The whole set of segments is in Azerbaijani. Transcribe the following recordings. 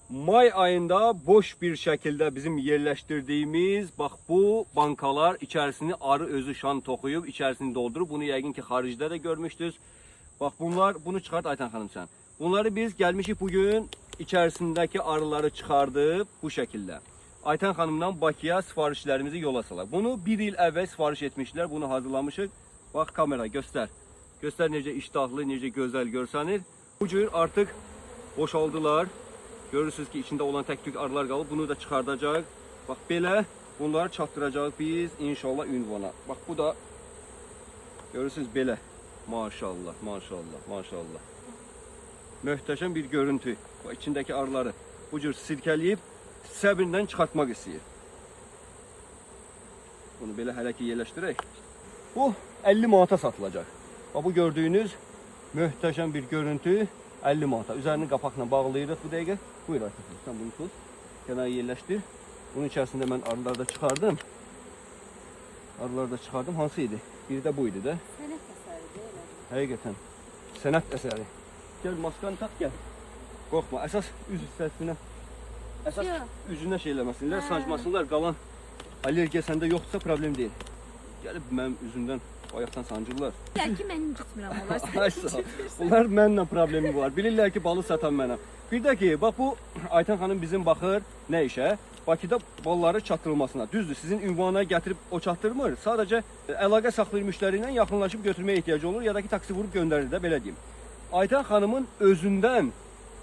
may ayında boş bir şekilde bizim yerleştirdiğimiz bak bu bankalar içerisini arı özü şan tokuyup içerisini doldurup bunu yəqin ki haricdə de görmüşdünüz. Bak bunlar bunu çıkart Ayten Hanım sen. Bunları biz gelmişik bugün içerisindeki arıları çıkardıp bu şekilde. Ayten Hanım'dan Bakıya sifarişlerimizi yola salak. Bunu bir il evvel sifariş etmişler. Bunu hazırlamışık. Bak kamera göster. Göster necə iştahlı, necə gözəl görsənir. Bu cür artık boşaldılar. Görürsünüz ki içinde olan tek tük arılar qalıb. Bunu da çıxardacaq. Bak belə bunları çatdıracaq biz inşallah ünvana. Bak bu da görürsünüz belə. Maşallah, maşallah, maşallah. Möhtəşəm bir görüntü. Bak içindeki arıları bu cür sirkələyib səbirlə çıxartmaq istəyir. Bunu belə hələ ki yerləşdirək. Bu 50 manata satılacaq. Bak bu gördüğünüz möhtəşəm bir görüntü 50 manata. Üzerini qapaqla bağlayırıq bu dəqiqə. Buyur artıq. Sen bunu tut. Kenara yerləşdir. Bunun içerisinde ben arıları da çıxardım. Arıları da çıxardım. Hansıydı? Biri de buydu da. Sənət əsəri deyil. Həqiqətən. Sənət əsəri. Gel maskanı tak gel. Qorxma. Əsas üz hissəsinə. Əsas üzünə şey eləməsinlər, sancmasınlar. Qalan allergiya səndə yoxsa problem deyil. Gəlib mənim üzümdən ayaqdan sancırlar. Bilirlər ki, mən incitmirəm onlar. Ay sağ ol. Bunlar mənimlə problemi var. Bilirlər ki, balı satan mənəm. Bir də ki, bax bu Ayten xanım bizim baxır nə işə? Bakıda balları çatdırılmasına. Düzdür, sizin ünvana gətirib o çatdırmır. Sadəcə əlaqə saxlayır müştəri ilə yaxınlaşıb götürməyə ehtiyacı olur ya da ki taksi vurub göndərir də belə deyim. Ayten xanımın özündən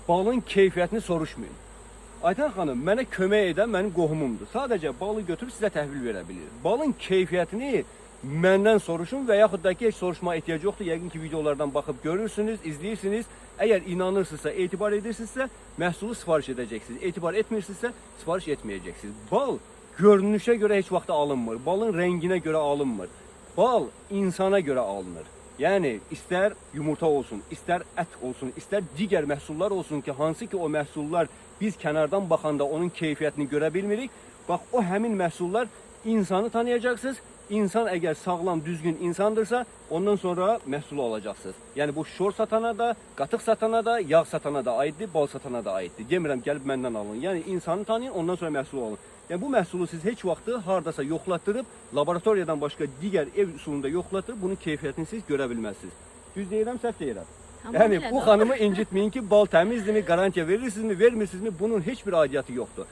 balın keyfiyyətini soruşmayın. Ayten xanım mənə kömək edən mənim qohumumdur. Sadəcə balı götürüb sizə təhvil verə bilir. Balın keyfiyyətini məndən soruşun və yaxud da ki heç soruşma ehtiyacı yoxdur. Yəqin ki videolardan baxıb görürsünüz, izləyirsiniz. Əgər inanırsınızsa, etibar edirsinizsə məhsulu sifariş edəcəksiniz. Etibar etmirsinizsə sifariş etməyəcəksiniz. Bal görünüşə görə heç vaxt alınmır. Balın rənginə görə alınmır. Bal insana görə alınır. Yəni istər yumurta olsun, istər ət olsun, istər digər məhsullar olsun ki, hansı ki o məhsullar biz kənardan baxanda onun keyfiyyətini görə bilmirik. Bax o həmin məhsullar insanı tanıyacaqsınız. İnsan əgər sağlam, düzgün insandırsa, ondan sonra məhsulu alacaqsınız. Yəni bu şor satana da, qatıq satana da, yağ satana da aiddir, bal satana da aiddir. Demirəm gəlib məndən alın. Yəni insanı tanıyın, ondan sonra məhsulu alın. Yəni bu məhsulu siz heç vaxtı hardasa yoxlatdırıb, laboratoriyadan başqa digər ev üsulunda yoxlatdırıb bunun keyfiyyətini siz görə bilməzsiniz. Düz deyirəm, səhv deyirəm. Yəni bu xanımı incitməyin ki, bal təmizdirmi, garantiya verirsinizmi, vermirsinizmi, bunun heç bir aidiyyatı yoxdur.